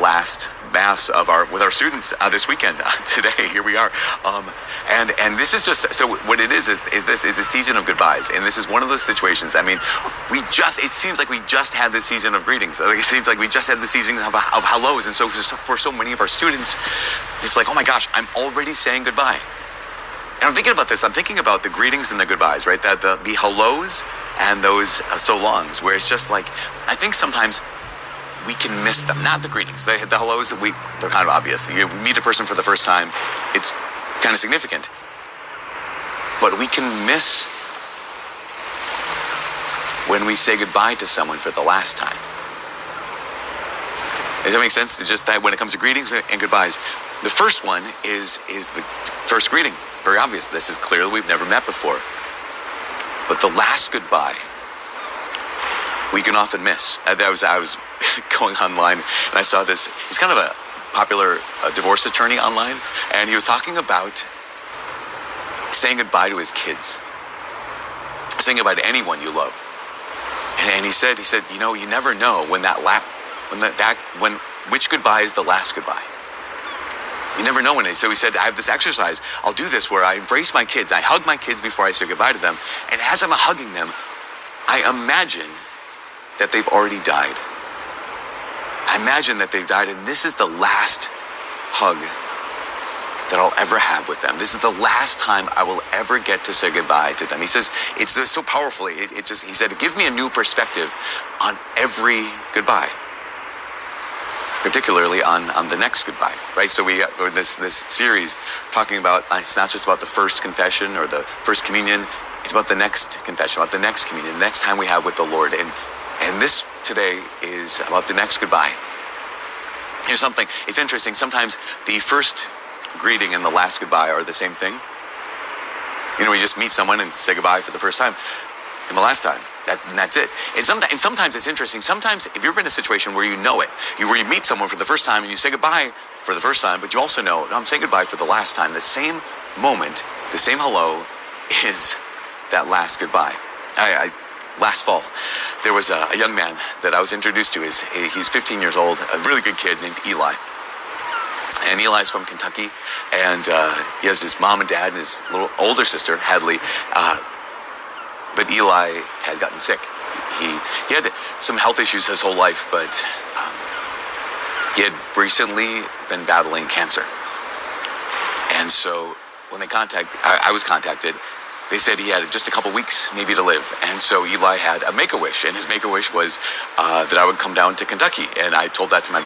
last mass with our students this weekend. Today, here we are, and this is just so. What it is the season of goodbyes, and this is one of those situations. I mean, it seems like we just had this season of greetings. Like, it seems like we just had the season of hellos, and so for so many of our students, it's like, oh my gosh, I'm already saying goodbye. And I'm thinking about this. I'm thinking about the greetings and the goodbyes, right? The hellos and those so longs, where it's just like, I think sometimes we can miss them. Not the greetings. The hellos, they're kind of obvious. You meet a person for the first time, it's kind of significant. But we can miss when we say goodbye to someone for the last time. Does that make sense? It's just that when it comes to greetings and goodbyes, the first one is the first greeting. Very obvious. This is clearly we've never met before. But the last goodbye, we can often miss. I was going online and I saw this. He's kind of a popular divorce attorney online, and he was talking about saying goodbye to his kids, saying goodbye to anyone you love. And he said, you know, you never know when which goodbye is the last goodbye. You never know when it is. So he said, I have this exercise. I'll do this where I embrace my kids. I hug my kids before I say goodbye to them. And as I'm hugging them, I imagine that they've already died. I imagine that they've died, and this is the last hug that I'll ever have with them. This is the last time I will ever get to say goodbye to them. He says, it's so powerful. He said, give me a new perspective on every goodbye, particularly on the next goodbye, right? So we are this series talking about, it's not just about the first confession or the first communion, it's about the next confession, about the next communion, the next time we have with the Lord. And this today is about the next goodbye. Here's something, it's interesting, sometimes the first greeting and the last goodbye are the same thing. You know, you just meet someone and say goodbye for the first time, and the last time. And that's it. And sometimes it's interesting. Sometimes if you're in a situation where you know it, where you meet someone for the first time and you say goodbye for the first time, but you also know, no, I'm saying goodbye for the last time. The same moment, the same hello is that last goodbye. Last fall, there was a young man that I was introduced to. He's 15 years old, a really good kid named Eli. And Eli's from Kentucky, and he has his mom and dad and his little older sister, Hadley. But Eli had gotten sick. He had some health issues his whole life, but he had recently been battling cancer. And so when I was contacted, they said he had just a couple weeks maybe to live. And so Eli had a Make-A-Wish, and his Make-A-Wish was that I would come down to Kentucky. And I told that to my